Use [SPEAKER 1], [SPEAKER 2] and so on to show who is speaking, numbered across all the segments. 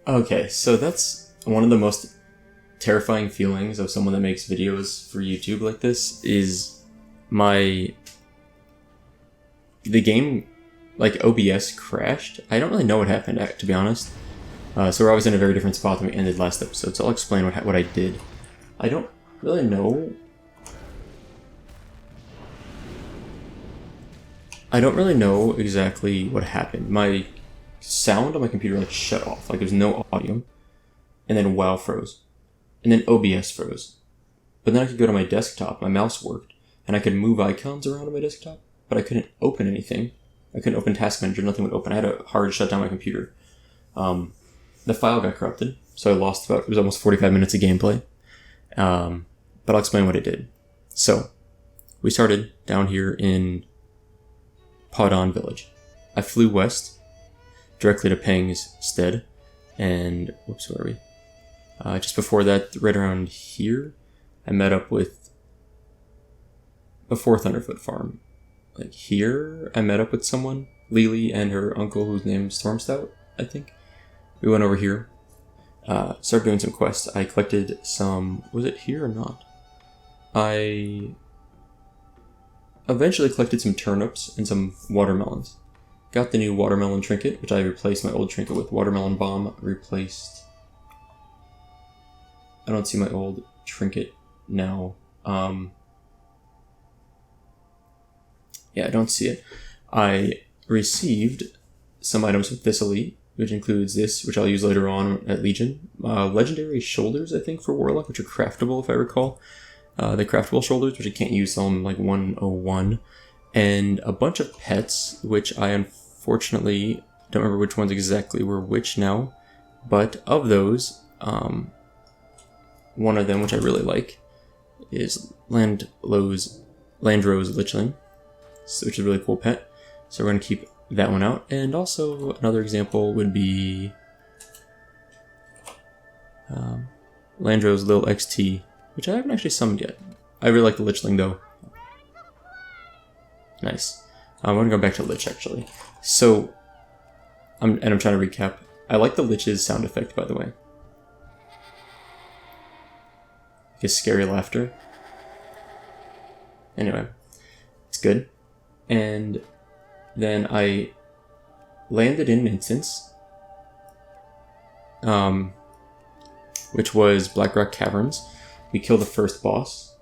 [SPEAKER 1] Okay, so that's one of the most terrifying feelings of someone that makes videos for YouTube like this is the game, like, OBS crashed. I don't really know what happened, to be honest. So I was in a very different spot than we ended last episode, so I'll explain what I did. I don't really know. I don't really know exactly what happened. My sound on my computer like shut off, like there's no audio, and then WoW froze, and then OBS froze. But then I could go to my desktop, my mouse worked, and I could move icons around on my desktop, but I couldn't open anything. I couldn't open Task Manager, nothing would open. I had to hard shut down my computer. The file got corrupted, so I lost it was almost 45 minutes of gameplay. But I'll explain what it did. So, we started down here in Podon Village. I flew west, directly to Pang's stead, and, whoops, where are we? Just before that, right around here, I met up with, before Thunderfoot Farm, like here, I met up with someone, Lily and her uncle, whose name is Stormstout, I think. We went over here, started doing some quests. I collected some, was it here or not? I eventually collected some turnips and some watermelons. Got the new watermelon trinket, which I replaced my old trinket with. Watermelon bomb replaced. I don't see my old trinket now. Yeah, I don't see it. I received some items with this elite, which includes this, which I'll use later on at Legion. Legendary shoulders, I think, for Warlock, which are craftable, if I recall. The craftable shoulders, which I can't use till I'm like 101. And a bunch of pets, which I unfortunately don't remember which ones exactly were which now. But of those, one of them, which I really like, is Landrose Lichling, which is a really cool pet. So we're going to keep that one out. And also another example would be Landrose Lil XT, which I haven't actually summoned yet. I really like the Lichling though. Nice. I'm going to go back to Lich actually. So, I'm trying to recap. I like the Lich's sound effect, by the way. Like a scary laughter. Anyway, it's good. And then I landed in an instance, which was Blackrock Caverns. We killed the first boss,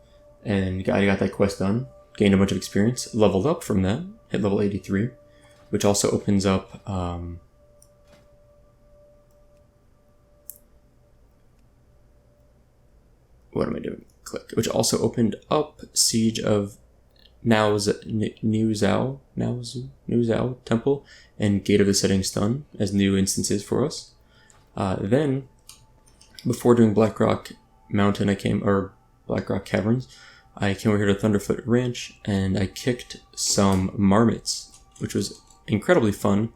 [SPEAKER 1] and I got that quest done, gained a bunch of experience, leveled up from that, hit level 83, which also opens up, what am I doing? Click. Which also opened up Siege of New Zhao Temple and Gate of the Setting Sun as new instances for us. Then, before doing Blackrock Mountain, Blackrock Caverns, I came over here to Thunderfoot Ranch and I kicked some marmots, which was incredibly fun,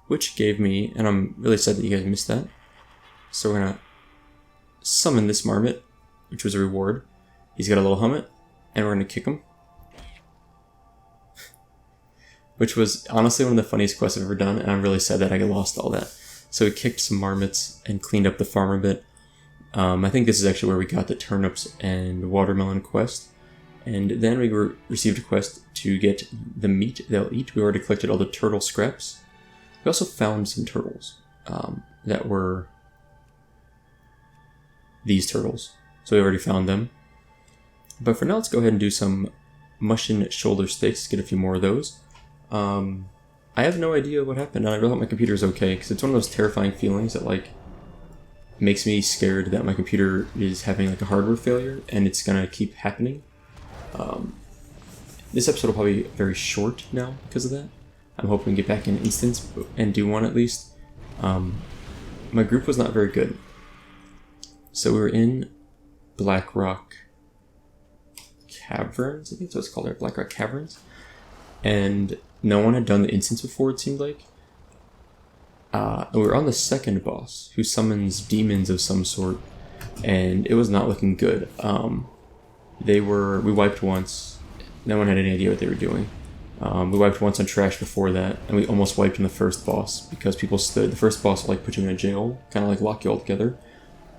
[SPEAKER 1] which gave me, and I'm really sad that you guys missed that. So we're gonna summon this marmot, which was a reward. He's got a little helmet, and we're gonna kick him. Which was honestly one of the funniest quests I've ever done, and I'm really sad that I lost all that. So we kicked some marmots and cleaned up the farm a bit. I think this is actually where we got the turnips and watermelon quest. And then we received a quest to get the meat they'll eat. We already collected all the turtle scraps. We also found some turtles that were these turtles. So we already found them. But for now, let's go ahead and do some mushroom shoulder steaks, get a few more of those. I have no idea what happened, and I really hope my computer is okay, because it's one of those terrifying feelings that, like, makes me scared that my computer is having, like, a hardware failure, and it's gonna keep happening. This episode will probably be very short now because of that. I'm hoping to get back in instance and do one at least. My group was not very good. So we were in Blackrock Caverns, I think that's what it's called there, Blackrock Caverns. And no one had done the instance before, it seemed like. And we were on the second boss, who summons demons of some sort, and it was not looking good. We wiped once, no one had any idea what they were doing. We wiped once on trash before that, and we almost wiped in the first boss because people stood. The first boss will like put you in a jail, kind of like lock you all together,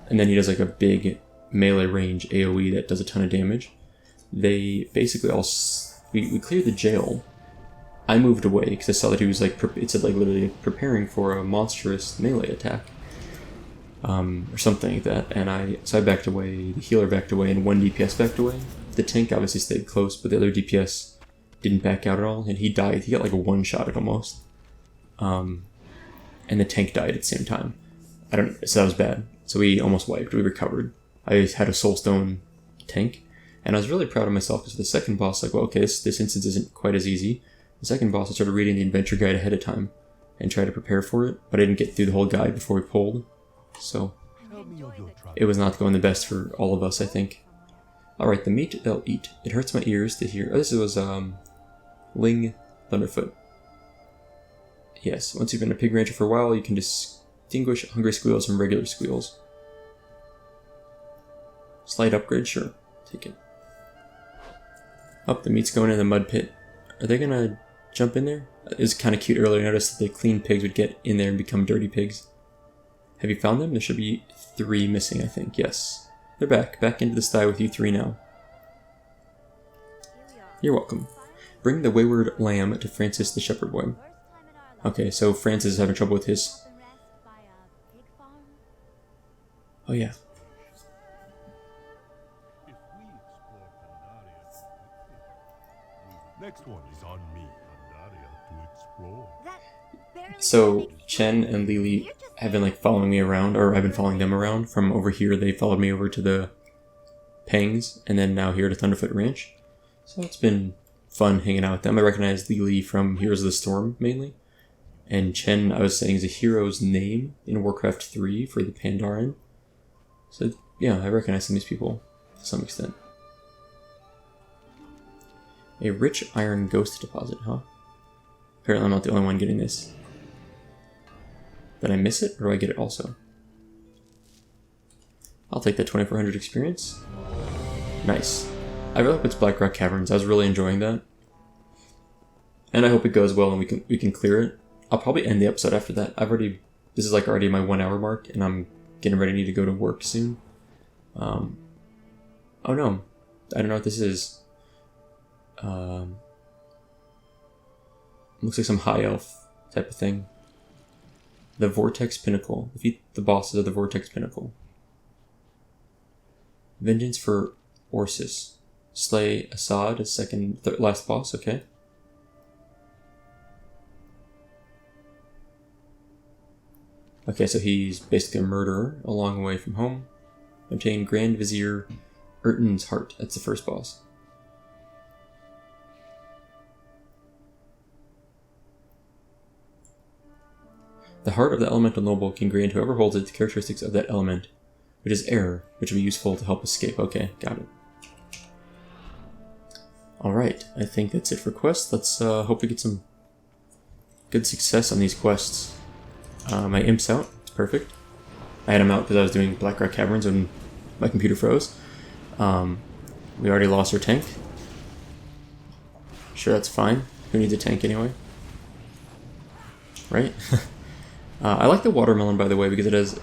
[SPEAKER 1] and then he does like a big melee range AoE that does a ton of damage. They basically all we cleared the jail. I moved away because I saw that he was like it said like literally preparing for a monstrous melee attack, or something like that. And I backed away. The healer backed away, and one DPS backed away. The tank obviously stayed close, but the other DPS didn't back out at all, and he died. He got like a one-shot at almost, and the tank died at the same time. So that was bad. So we almost wiped. We recovered. I had a soulstone tank, and I was really proud of myself because the second boss, like, well, okay, this instance isn't quite as easy. The second boss, I started reading the adventure guide ahead of time and tried to prepare for it, but I didn't get through the whole guide before we pulled, so it was not going the best for all of us, I think. Alright, the meat they'll eat. It hurts my ears to hear. Oh, this was, Ling Thunderfoot. Yes, once you've been a pig rancher for a while, you can distinguish hungry squeals from regular squeals. Slight upgrade? Sure. Take it. Oh, the meat's going in the mud pit. Are they gonna jump in there? It was kind of cute earlier. I noticed that the clean pigs would get in there and become dirty pigs. Have you found them? There should be 3 missing, I think. Yes. They're back. Back into the sty with you 3 now. You're welcome. Bring the wayward lamb to Francis the shepherd boy. Okay, so Francis is having trouble with his... Oh yeah.
[SPEAKER 2] Next one is on me, Pandaria, to explore.
[SPEAKER 1] So Chen and Lily have been like following me around, or I've been following them around. From over here, they followed me over to the Pangs, and then now here to Thunderfoot Ranch. So it's been fun hanging out with them. I recognize Lily from Heroes of the Storm mainly, and Chen I was saying is a hero's name in Warcraft 3 for the Pandaren. So yeah, I recognize some of these people to some extent. A rich iron ghost deposit, huh? Apparently I'm not the only one getting this. Did I miss it, or do I get it also? I'll take that 2400 experience. Nice. I really hope it's Black Rock Caverns. I was really enjoying that. And I hope it goes well and we can clear it. I'll probably end the episode after that. This is like already my 1 hour mark, and I'm getting ready to go to work soon. Oh no. I don't know what this is. Looks like some high elf type of thing. The Vortex Pinnacle. Defeat the bosses of the Vortex Pinnacle. Vengeance for Orsis. Slay Assad, a last boss, okay. Okay, so he's basically a murderer a long way from home. Obtain Grand Vizier Urton's Heart. That's the first boss. The heart of the elemental noble can grant whoever holds it the characteristics of that element, which is air, which will be useful to help escape. Okay, got it. Alright, I think that's it for quests. Let's hope we get some good success on these quests. My imp's out. It's perfect. I had him out because I was doing Black Rock Caverns and my computer froze. We already lost our tank. Sure, that's fine. Who needs a tank anyway? Right? I like the watermelon, by the way, because it has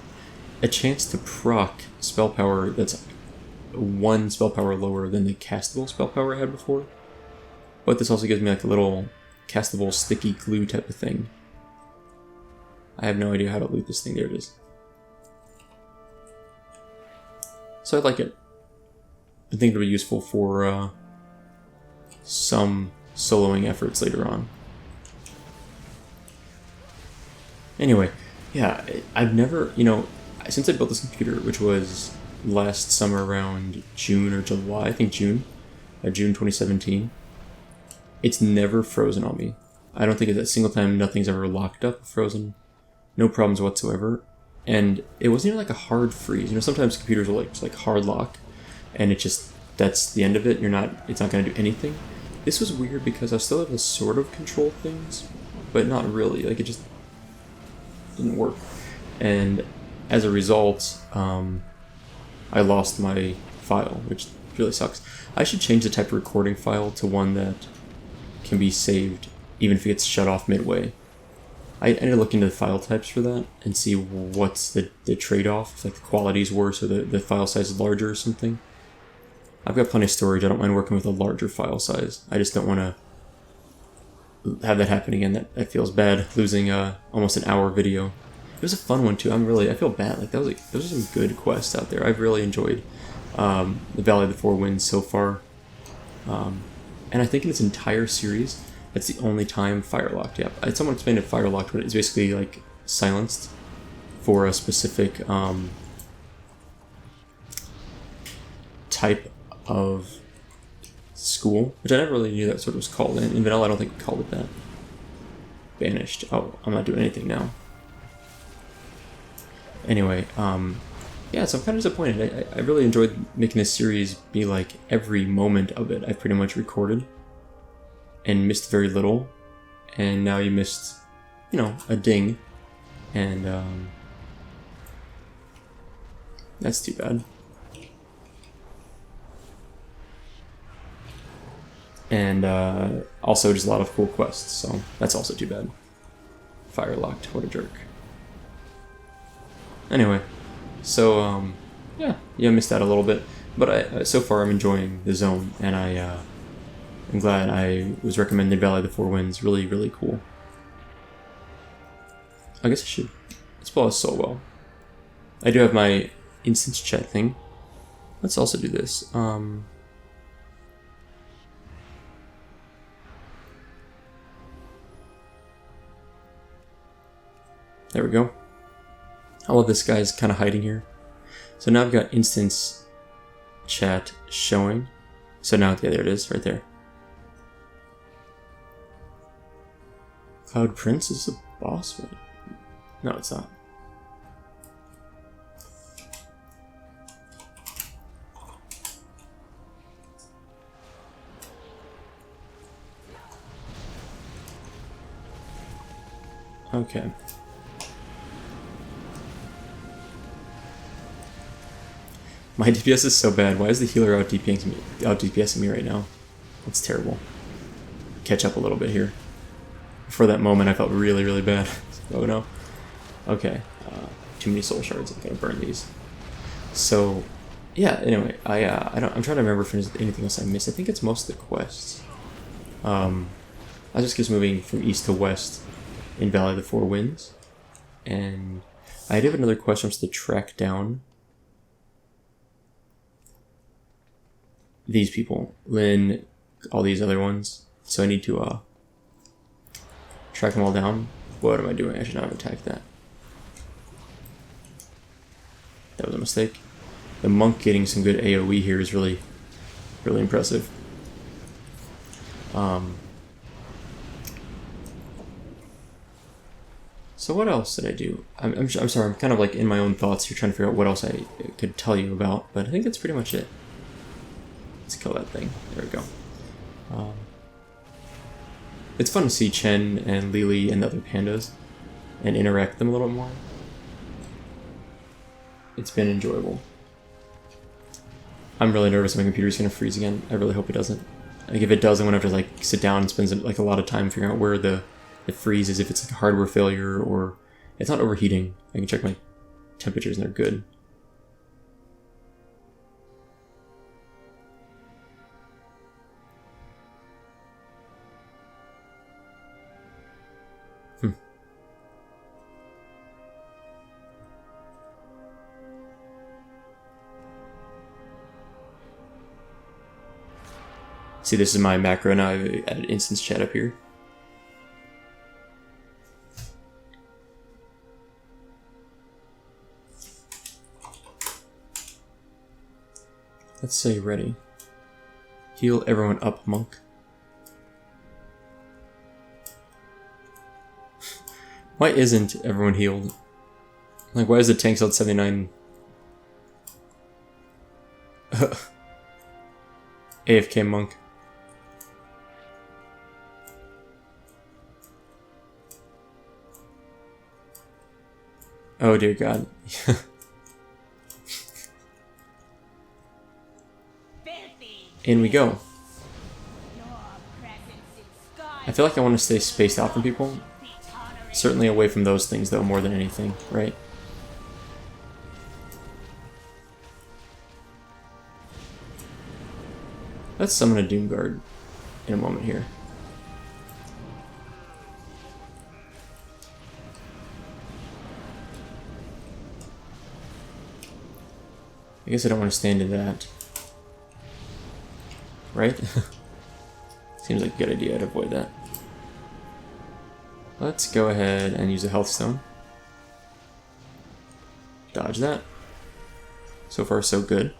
[SPEAKER 1] a chance to proc spell power that's 1 spell power lower than the castable spell power I had before. But this also gives me like a little castable sticky glue type of thing. I have no idea how to loot this thing. There it is. So I like it. I think it'll be useful for some soloing efforts later on. Anyway, yeah, I've never, since I built this computer, which was last summer around June or July, I think June 2017, it's never frozen on me. I don't think it's a single time nothing's ever locked up or frozen. No problems whatsoever. And it wasn't even like a hard freeze. Sometimes computers will just like hard lock, and that's the end of it. It's not going to do anything. This was weird because I still have to sort of control things, but not really. Like, it just didn't work, and as a result I lost my file, which really sucks. I should change the type of recording file to one that can be saved even if it gets shut off midway. I need to look into the file types for that and see what's the trade-off, if like the quality is worse or the file size is larger or something. I've got plenty of storage. I don't mind working with a larger file size. I just don't want to have that happen again. That feels bad, losing almost an hour video. It was a fun one too. I feel bad. Like those are some good quests out there. I've really enjoyed the Valley of the Four Winds so far. And I think in its entire series, that's the only time Firelocked. Yeah, someone explained it Firelocked, but it's basically like silenced for a specific type of school, which I never really knew that's what it was called. In Vanilla, I don't think we called it that. Banished. Oh, I'm not doing anything now. Anyway, yeah, so I'm kind of disappointed. I really enjoyed making this series be like every moment of it I've pretty much recorded and missed very little, and now you missed, you know, a ding, and that's too bad. And also just a lot of cool quests, so that's also too bad. Firelocked, what a jerk. Anyway, so yeah, I missed out a little bit, but so far I'm enjoying the zone, and I'm glad I was recommended Valley of the Four Winds. Really, really cool. I guess I should explore this so well. I do have my instance chat thing. Let's also do this. There we go. I love this guy's kind of hiding here. So now I've got instance chat showing. So now, yeah, there it is, right there. Cloud Prince is the boss? Wait. No, it's not. Okay. My DPS is so bad. Why is the healer out DPSing me right now? That's terrible. Catch up a little bit here. For that moment, I felt really, really bad. Oh no. Okay. Too many soul shards. I'm gonna burn these. So, yeah. Anyway, I'm trying to remember if there's anything else I missed. I think it's most of the quests. I just keep moving from east to west in Valley of the Four Winds, and I do have another quest I'm supposed to track down. These people, Lynn, all these other ones. So I need to track them all down. What am I doing? I should not have attacked that. That was a mistake. The monk getting some good AoE here is really, really impressive. So what else did I do? I'm sorry, I'm kind of like in my own thoughts here trying to figure out what else I could tell you about, but I think that's pretty much it. Let's kill that thing. There we go. It's fun to see Chen and Lily and the other pandas and interact with them a little bit more. It's been enjoyable. I'm really nervous my computer's gonna freeze again. I really hope it doesn't. Like if it does, I'm gonna have to like sit down and spend like a lot of time figuring out where the freeze is, if it's like a hardware failure or it's not overheating. I can check my temperatures and they're good. See, this is my macro now. I've added instance chat up here. Let's say ready. Heal everyone up, monk. Why isn't everyone healed? Like, why is the tank still at 79? AFK monk. Oh dear God. In we go.
[SPEAKER 3] Your presence in
[SPEAKER 1] feel like I want to stay spaced out from people. Certainly away from those things, though, more than anything, right? Let's summon a Doom Guard in a moment here. I guess I don't want to stand in that. Right? Seems like a good idea to avoid that. Let's go ahead and use a health stone. Dodge that. So far, so good.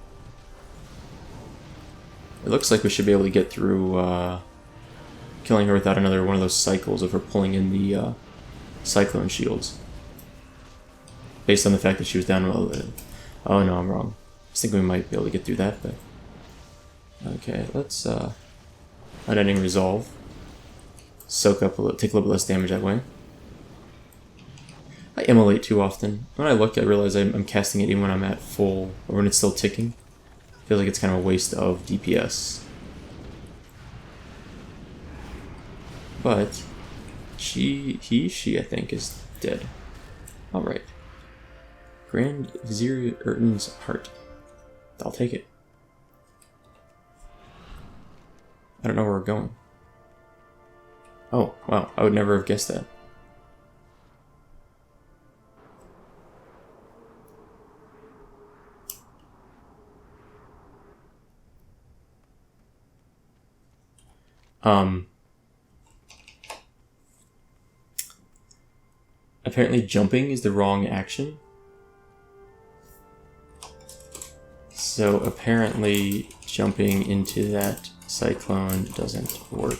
[SPEAKER 1] It looks like we should be able to get through killing her without another one of those cycles of her pulling in the cyclone shields. Based on the fact that she was down a little. Oh no, I'm wrong. I was thinking we might be able to get through that, but... Okay, let's unending resolve. Soak up a little, take a little bit less damage that way. I immolate too often. When I look, I realize I'm casting it even when I'm at full, or when it's still ticking. Feels like it's kind of a waste of DPS. But she, I think, is dead. Alright. Grand Vizier Erton's heart. I'll take it. I don't know where we're going. Oh, wow. I would never have guessed that. Apparently jumping is the wrong action. So apparently jumping into that cyclone doesn't work.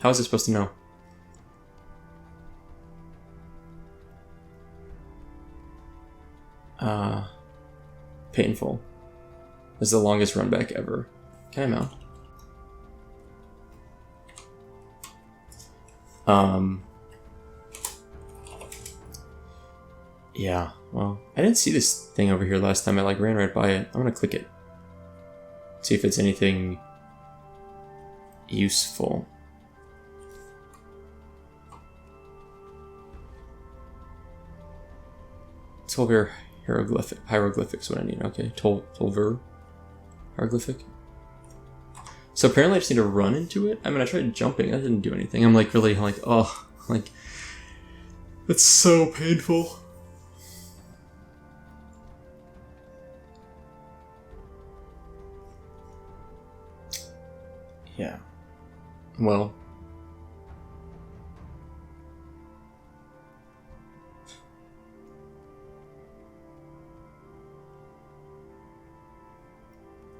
[SPEAKER 1] How is it supposed to know? Painful. This is the longest run back ever. Can I mount? Yeah, well, I didn't see this thing over here last time. I ran right by it. I'm gonna click it. See if it's anything useful. Tolver hieroglyphics, what I need. Okay, Tolver hieroglyphic. So apparently I just need to run into it. I mean, I tried jumping. That didn't do anything. I'm really oh, it's so painful. Yeah. Well.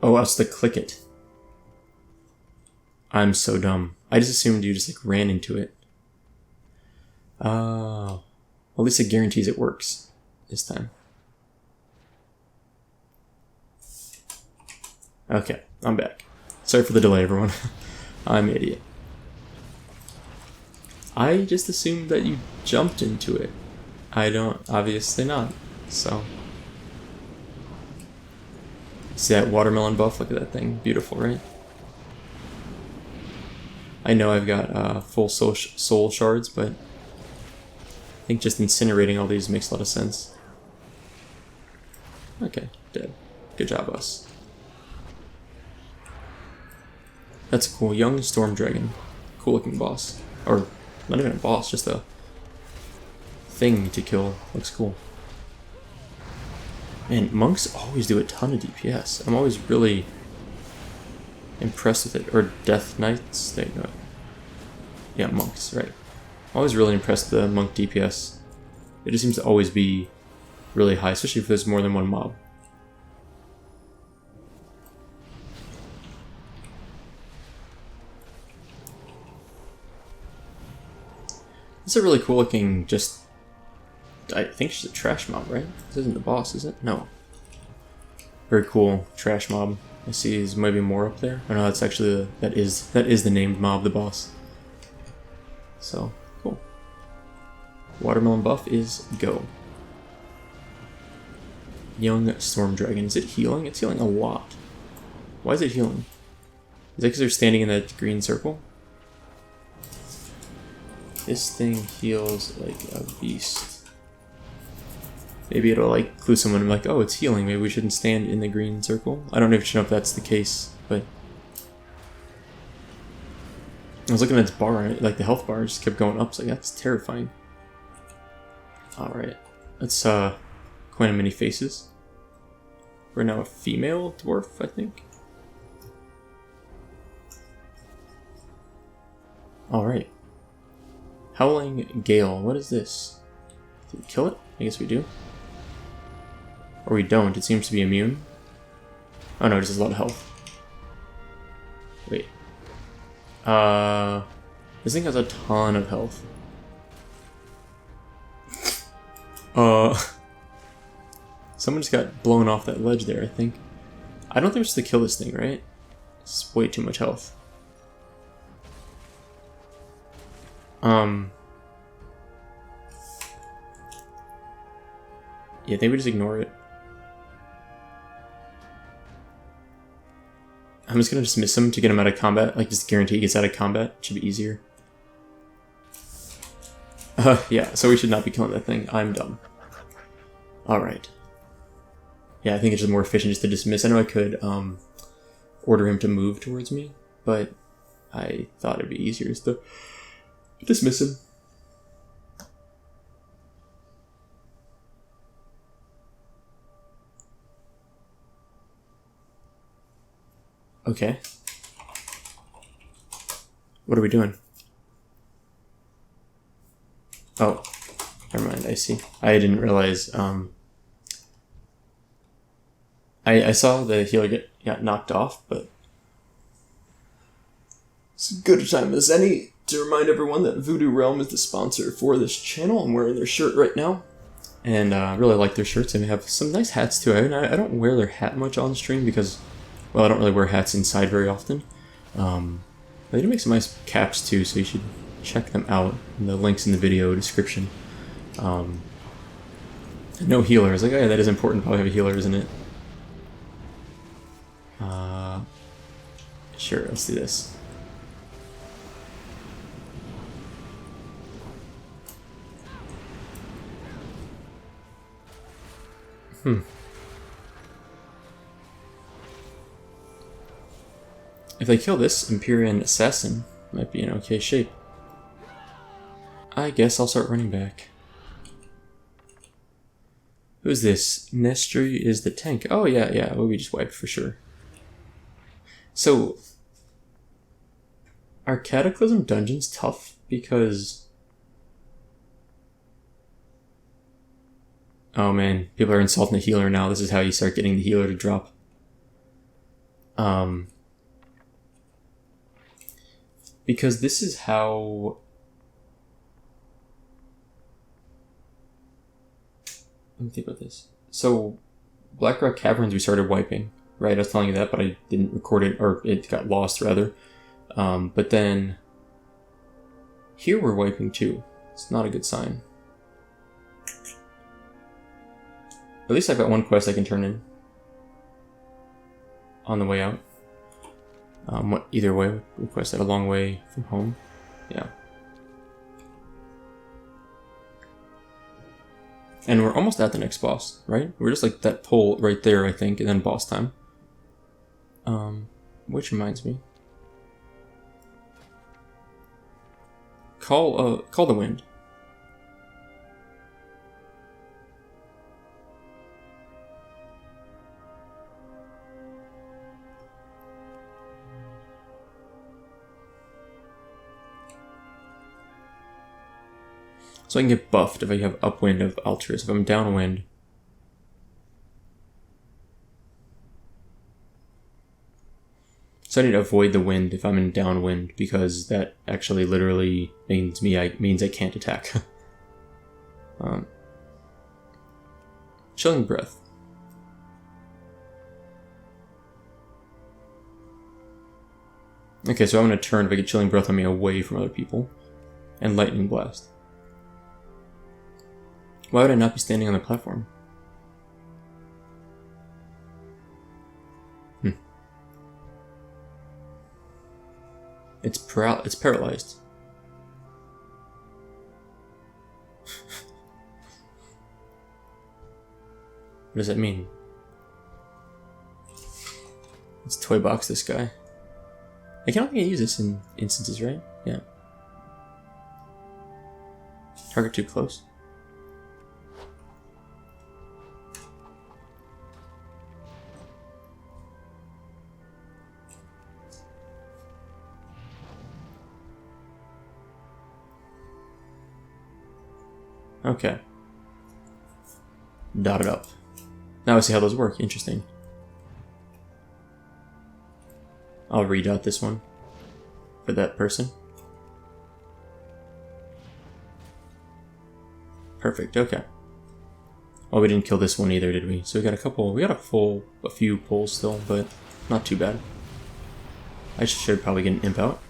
[SPEAKER 1] Oh, that's the click it. I'm so dumb. I just assumed you just ran into it. Oh. Well, at least it guarantees it works this time. Okay, I'm back. Sorry for the delay, everyone. I'm an idiot. I just assumed that you jumped into it. I don't, obviously not, so. See that watermelon buff? Look at that thing. Beautiful, right? I know I've got full soul shards, but I think just incinerating all these makes a lot of sense. Okay, dead. Good job, us. That's a cool young storm dragon. Cool looking boss. Or, not even a boss, just a thing to kill. Looks cool. Man, monks always do a ton of DPS. I'm always really impressed with it. Or death knights. There you go. Yeah, monks, right. I'm always really impressed with the monk DPS. It just seems to always be really high, especially if there's more than one mob. This is a really cool looking, just, I think she's a trash mob, right? This isn't the boss, is it? No. Very cool trash mob. I see there's maybe more up there. Oh no, that's actually that is the named mob, the boss. So, cool. Watermelon buff is go. Young Storm Dragon. Is it healing? It's healing a lot. Why is it healing? Is that because they're standing in that green circle? This thing heals like a beast. Maybe it'll like clue someone like, oh, it's healing. Maybe we shouldn't stand in the green circle. I don't know if that's the case, but I was looking at its bar, like the health bar just kept going up. So like, that's terrifying. All right, let's coin many faces. We're now a female dwarf, I think. All right. Howling Gale. What is this? Do we kill it? I guess we do. Or we don't. It seems to be immune. Oh no, it just has a lot of health. Wait. This thing has a ton of health. Someone just got blown off that ledge there, I think. I don't think we're supposed to kill this thing, right? It's way too much health. Yeah, I think we just ignore it. I'm just gonna dismiss him to get him out of combat. Like, just guarantee he gets out of combat. It should be easier. Yeah, so we should not be killing that thing. I'm dumb. Alright. Yeah, I think it's just more efficient just to dismiss. I know I could, order him to move towards me, but I thought it'd be easier just to dismiss him. Okay. What are we doing? Oh, never mind, I see. I didn't realize, I saw the healer got knocked off, but it's as good a time as any to remind everyone that Voodoo Realm is the sponsor for this channel. I'm wearing their shirt right now, and I really like their shirts, and they have some nice hats too. I don't wear their hat much on stream because, well, I don't really wear hats inside very often. They do make some nice caps too, so you should check them out. The link's in the video description. No healer. I was like, oh yeah, that is important. Probably have a healer, isn't it? Sure, let's do this. If they kill this Empyrean Assassin, might be in okay shape. I guess I'll start running back. Who's this? Nestry is the tank. Oh yeah, well, we just wiped for sure. So, are Cataclysm dungeons tough? Because... oh man, people are insulting the healer now. This is how you start getting the healer to drop. Because this is how... let me think about this. So, Blackrock Caverns we started wiping, right? I was telling you that, but I didn't record it, or it got lost rather. But then... here we're wiping too. It's not a good sign. At least I've got one quest I can turn in on the way out. Either way, requested a long way from home. Yeah. And we're almost at the next boss, right? We're just like that pole right there, I think, and then boss time. Which reminds me. Call the wind. So I can get buffed if I have upwind of Altruist. If I'm downwind... so I need to avoid the wind if I'm in downwind, because that actually literally means I can't attack. Chilling Breath. Okay, so I'm going to turn if I get Chilling Breath on me away from other people. And Lightning Blast. Why would I not be standing on the platform? It's paralyzed. What does that mean? Let's toy box this guy. I don't think I use this in instances, right? Yeah. Target too close. Okay. Dot it up. Now I see how those work. Interesting. I'll redot this one for that person. Perfect, okay. Oh, we didn't kill this one either, did we? So we got a few pulls still, but not too bad. I should probably get an imp out.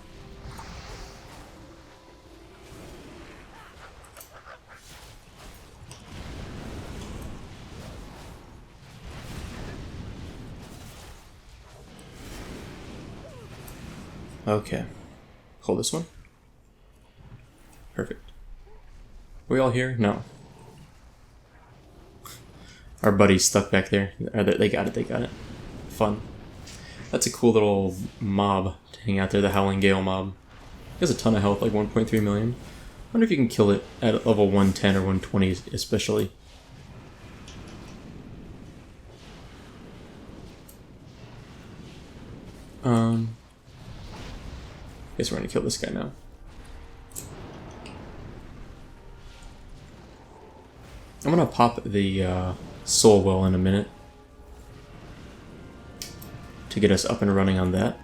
[SPEAKER 1] Okay. Pull this one. Perfect. Are we all here? No. Our buddy's stuck back there. They got it. Fun. That's a cool little mob to hang out there, the Howling Gale mob. He has a ton of health, like 1.3 million. I wonder if you can kill it at level 110 or 120 especially. Guess we're gonna kill this guy now. I'm gonna pop the soul well in a minute to get us up and running on that.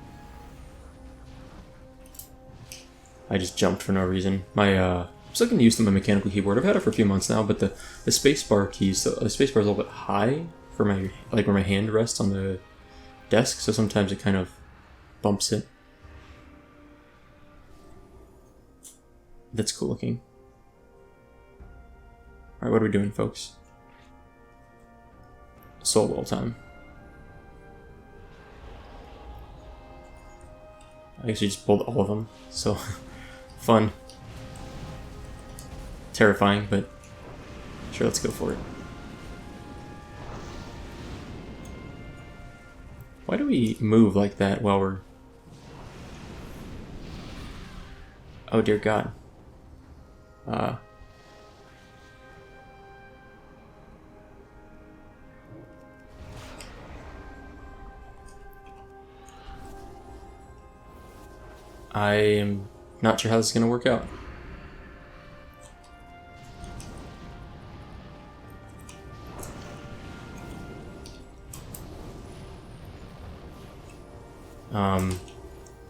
[SPEAKER 1] I just jumped for no reason. I'm still getting used to my mechanical keyboard. I've had it for a few months now, but the spacebar keys, the spacebar is a little bit high for my where my hand rests on the desk, so sometimes it kind of bumps it. That's cool looking. Alright, what are we doing, folks? Soul well time. I actually just pulled all of them, so fun. Terrifying, but sure, let's go for it. Why do we move like that while we're... Oh dear God. I am not sure how this is going to work out.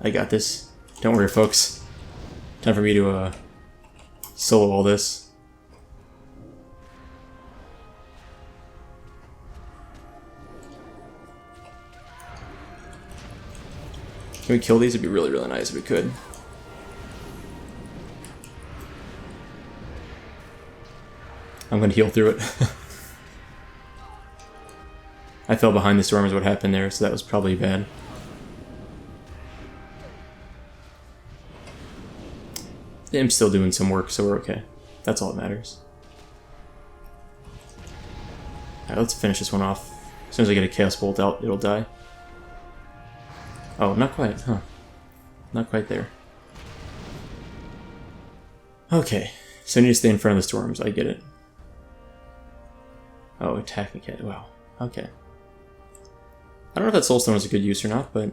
[SPEAKER 1] I got this. Don't worry, folks. Time for me to solo all this. Can we kill these? It'd be really, really nice if we could. I'm gonna heal through it. I fell behind the storm is what happened there, so that was probably bad. I'm still doing some work, so we're okay. That's all that matters. Alright, let's finish this one off. As soon as I get a Chaos Bolt out, it'll die. Oh, not quite, huh. Not quite there. Okay, so I need to stay in front of the storms, I get it. Oh, attack again, wow, okay. I don't know if that Soulstone is a good use or not, but...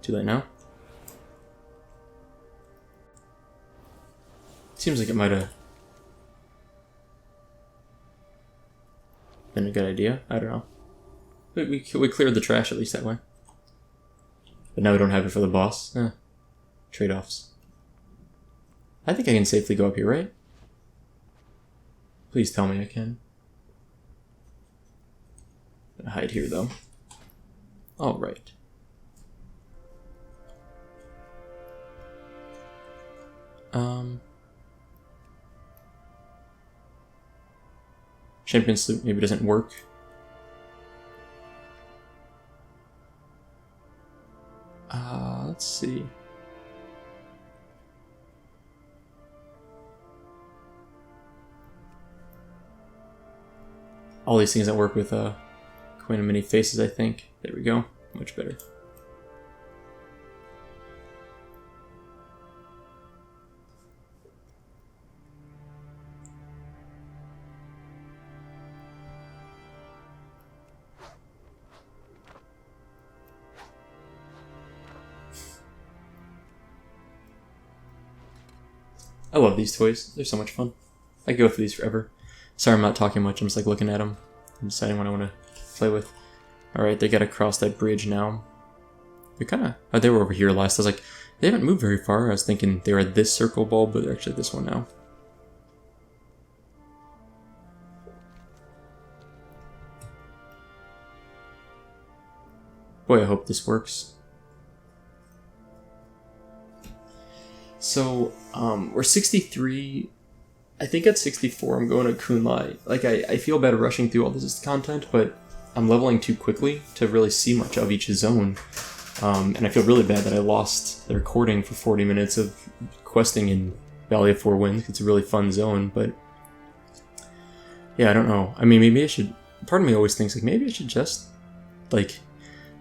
[SPEAKER 1] Too late now. Seems like it might have been a good idea. I don't know. We cleared the trash at least that way. But now we don't have it for the boss. Trade-offs. I think I can safely go up here, right? Please tell me I can. I'm gonna hide here, though. Alright. Champion Salute maybe doesn't work. Let's see. all these things that work with Coin of Many Faces, I think. There we go. Much better. I love these toys. They're so much fun. I could go through these forever. Sorry I'm not talking much. I'm just like looking at them. I'm deciding what I want to play with. Alright, they gotta cross that bridge now. They're kind of... Oh, they were over here last. I was like, they haven't moved very far. I was thinking they were at this circle bulb, but they're actually this one now. Boy, I hope this works. So, we're 63. I think at 64 I'm going to Kunlai. Like, I feel bad rushing through all this content, but I'm leveling too quickly to really see much of each zone. And I feel really bad that I lost the recording for 40 minutes of questing in Valley of Four Winds. It's a really fun zone, but... Yeah, I don't know. I mean, maybe I should... Part of me always thinks, like, maybe I should just, like...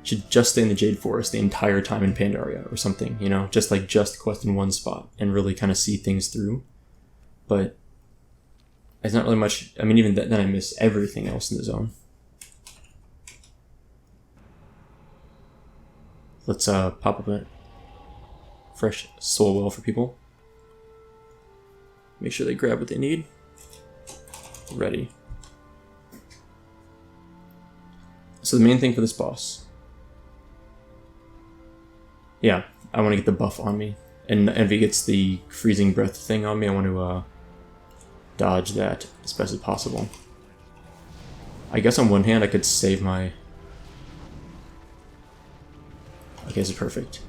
[SPEAKER 1] should just stay in the Jade Forest the entire time in Pandaria or something, you know? Just quest in one spot and really kind of see things through. But it's not really much... I mean, even then I miss everything else in the zone. Let's pop up a fresh soul well for people. Make sure they grab what they need. Ready. So the main thing for this boss... Yeah, I want to get the buff on me. And if he gets the freezing breath thing on me, I want to dodge that as best as possible. I guess on one hand I could save my... Okay, this is perfect.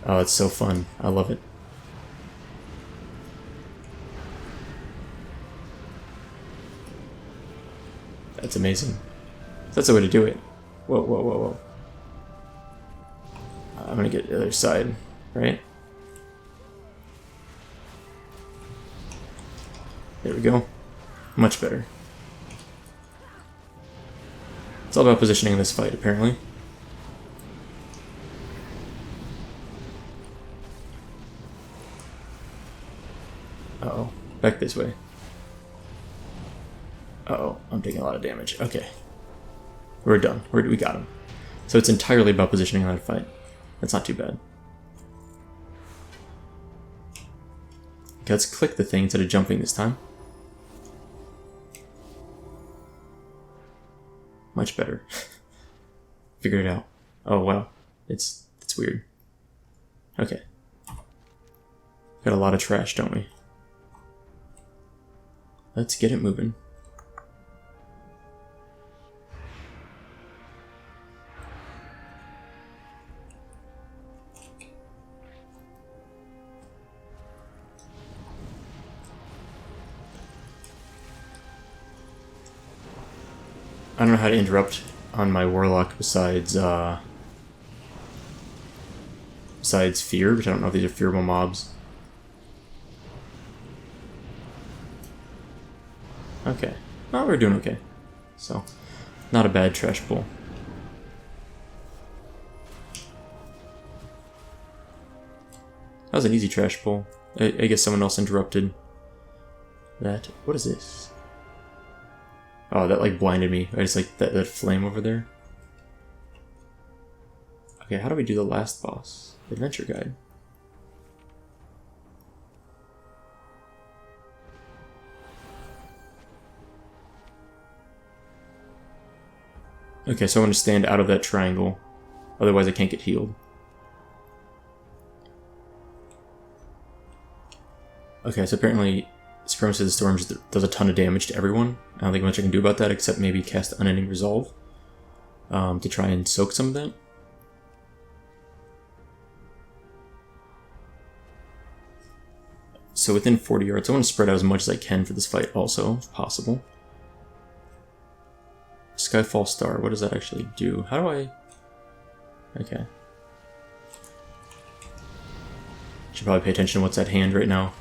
[SPEAKER 1] Oh, it's so fun. I love it. That's amazing. That's the way to do it. Whoa, whoa, whoa, whoa. I'm gonna get the other side, right? There we go. Much better. It's all about positioning in this fight, apparently. Uh-oh. Back this way. Uh-oh. I'm taking a lot of damage. Okay. We're done. We got him. So it's entirely about positioning in that fight. That's not too bad. Okay, let's click the thing instead of jumping this time. Much better. Figured it out. Oh wow. It's weird. Okay. Got a lot of trash, don't we? Let's get it moving. I don't know how to interrupt on my Warlock besides fear, which I don't know if these are fearable mobs. Okay. Well, we're doing okay. So, not a bad trash pull. That was an easy trash pull. I guess someone else interrupted that. What is this? Oh, that like blinded me. I just like that flame over there. Okay, how do we do the last boss? Adventure guide. Okay, so I want to stand out of that triangle. Otherwise I can't get healed. Okay, so apparently Supremacy of the Storm just does a ton of damage to everyone. I don't think much I can do about that except maybe cast Unending Resolve to try and soak some of that. So within 40 yards, I want to spread out as much as I can for this fight also, if possible. Skyfall Star, what does that actually do? How do I... Okay. Should probably pay attention to what's at hand right now.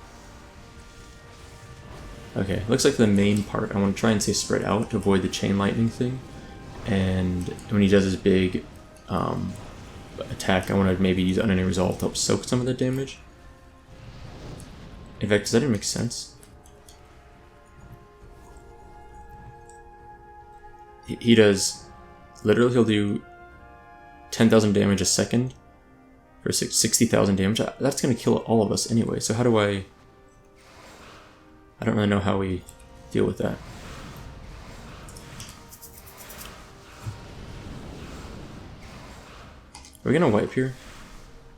[SPEAKER 1] Okay, looks like for the main part, I want to try and stay spread out to avoid the chain lightning thing. And when he does his big attack, I want to maybe use Unending Resolve to help soak some of the damage. In fact, does that even make sense? He does... Literally, he'll do 10,000 damage a second for 60,000 damage. That's going to kill all of us anyway, so how do I don't really know how we deal with that. Are we going to wipe here?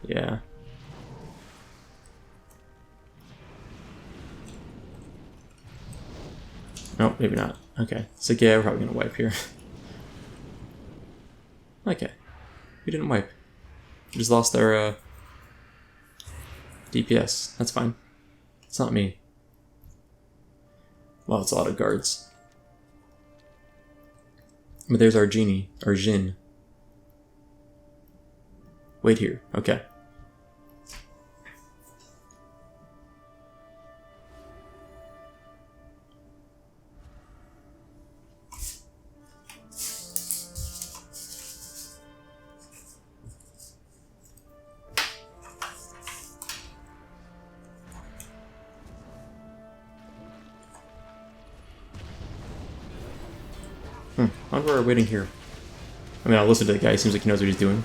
[SPEAKER 1] Yeah. No, maybe not. Okay. So yeah, we're probably going to wipe here. Okay. We didn't wipe. We just lost our DPS. That's fine. It's not me. Well, it's a lot of guards. But there's our genie, our Jin. Wait here. Okay. I wonder why we're waiting here. I mean, I'll listen to the guy. He seems like he knows what he's doing.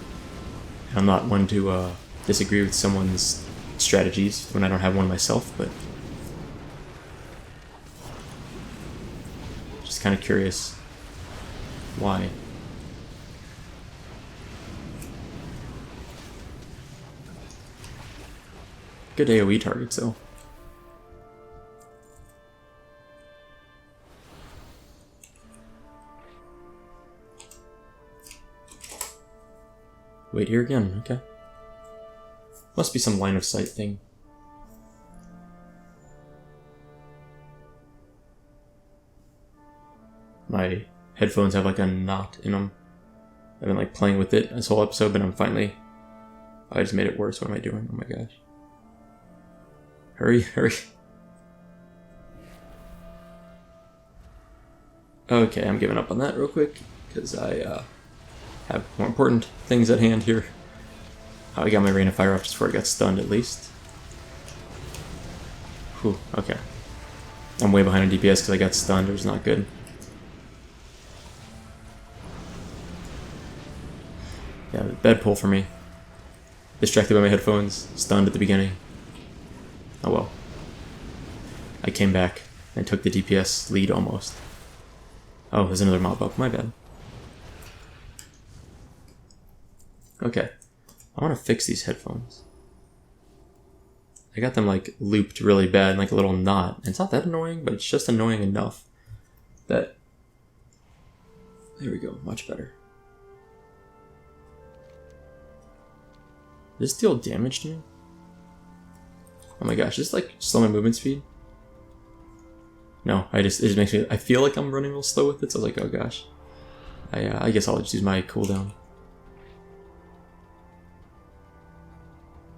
[SPEAKER 1] I'm not one to disagree with someone's strategies when I don't have one myself, but just kind of curious why. Good AoE targets, though. Wait here again, okay. Must be some line of sight thing. My headphones have like a knot in them. I've been like playing with it this whole episode, but I'm finally... I just made it worse. What am I doing? Oh my gosh. Hurry, hurry. Okay, I'm giving up on that real quick, because I have more important things at hand here. Oh, I got my Rain of Fire off just before I got stunned, at least. Whew, okay. I'm way behind on DPS because I got stunned. It was not good. Yeah, bad pull for me. Distracted by my headphones, stunned at the beginning. Oh well. I came back and took the DPS lead almost. Oh, there's another mob up. My bad. Okay. I want to fix these headphones. I got them like looped really bad, like a little knot. And it's not that annoying, but it's just annoying enough that... There we go, much better. Does this deal damage to me? Oh my gosh, does this like slow my movement speed? No, it just makes me... I feel like I'm running real slow with it, so I was like, oh gosh. I guess I'll just use my cooldown.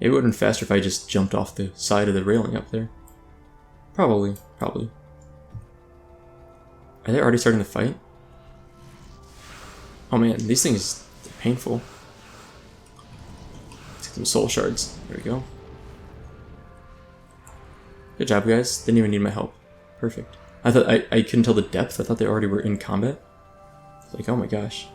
[SPEAKER 1] It would have been faster if I just jumped off the side of the railing up there. Probably. Are they already starting to fight? Oh man, these things are painful. Let's get some soul shards. There we go. Good job, guys. Didn't even need my help. Perfect. I thought I couldn't tell the depth. I thought they already were in combat. It's like, oh my gosh.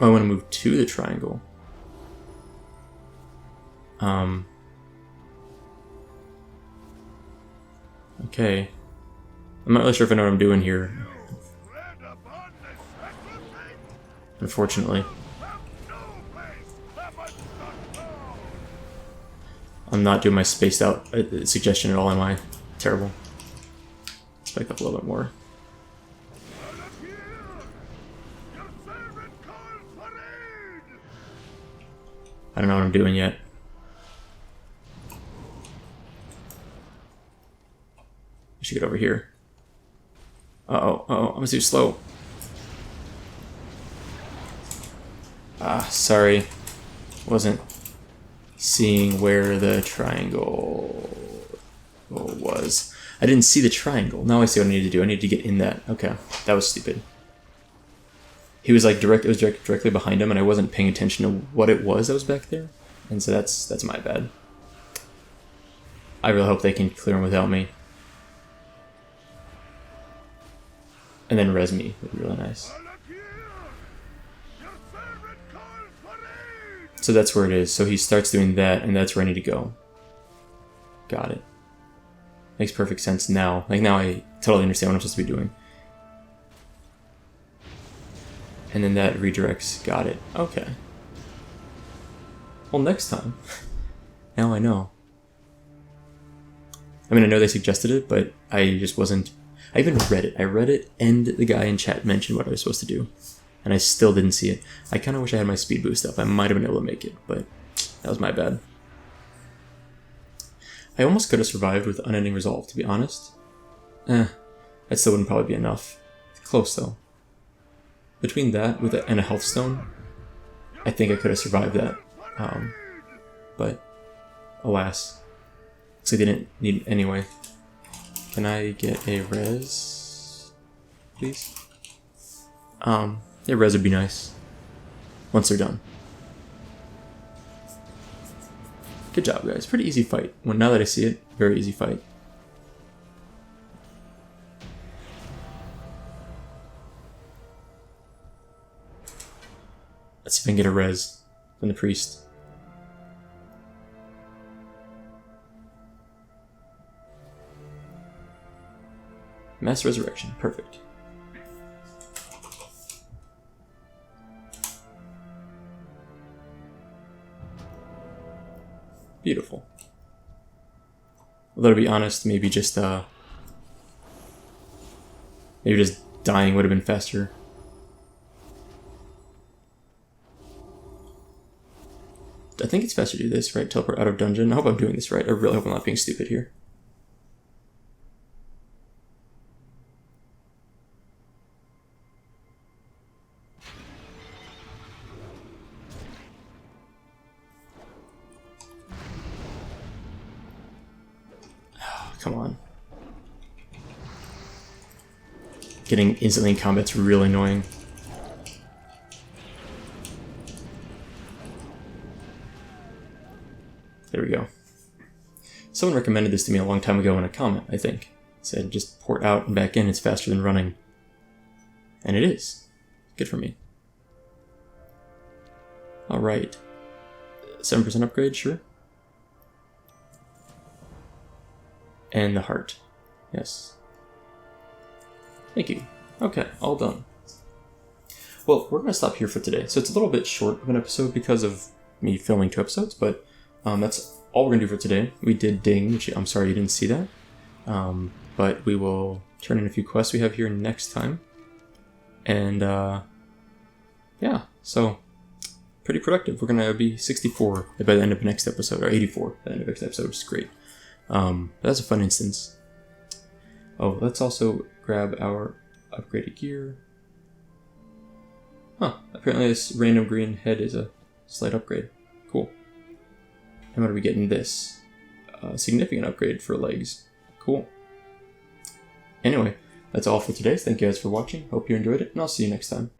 [SPEAKER 1] Oh, I want to move to the triangle. Okay. I'm not really sure if I know what I'm doing here. Unfortunately. I'm not doing my spaced out suggestion at all, am I? Terrible. Let's back up a little bit more. I don't know what I'm doing yet. I should get over here. Uh-oh, I'm too slow. Sorry. Wasn't seeing where the triangle was. I didn't see the triangle. Now I see what I need to do. I need to get in that. Okay, that was stupid. He was like directly behind him, and I wasn't paying attention to what it was that was back there. And so that's my bad. I really hope they can clear him without me. And then res me would be really nice. So that's where it is. So he starts doing that, and that's where I need to go. Got it. Makes perfect sense now. Like, now I totally understand what I'm supposed to be doing. And then that redirects. Got it. Okay. Well, next time. Now I know. I mean, I know they suggested it, but I just wasn't... I even read it. I read it, and the guy in chat mentioned what I was supposed to do. And I still didn't see it. I kind of wish I had my speed boost up. I might have been able to make it, but that was my bad. I almost could have survived with Unending Resolve, to be honest. That still wouldn't probably be enough. Close, though. Between that and a health stone, I think I could have survived that. But, alas. Looks like they didn't need it anyway. Can I get a res, please? Yeah, res would be nice. Once they're done. Good job, guys. Pretty easy fight. Well, now that I see it, very easy fight. Let's see if I can get a res from the priest. Mass Resurrection. Perfect. Beautiful. Although, to be honest, maybe just dying would have been faster. I think it's faster to do this, right? Teleport out of dungeon. I hope I'm doing this right. I really hope I'm not being stupid here. Come on. Getting instantly in combat's really annoying. There we go. Someone recommended this to me a long time ago in a comment, I think. Said just port out and back in, it's faster than running. And it is. Good for me. Alright. 7% upgrade, sure. And the heart. Yes. Thank you. Okay, all done. Well, we're going to stop here for today. So it's a little bit short of an episode because of me filming 2 episodes, but that's all we're going to do for today. We did Ding, which I'm sorry you didn't see that. But we will turn in a few quests we have here next time. And, yeah, so pretty productive. We're going to be 64 by the end of the next episode, or 84 by the end of the next episode, which is great. That's a fun instance. Oh, let's also grab our upgraded gear. Huh, apparently this random green head is a slight upgrade. Cool. And what are we getting this? Significant upgrade for legs. Cool. Anyway, that's all for today. Thank you guys for watching. Hope you enjoyed it, and I'll see you next time.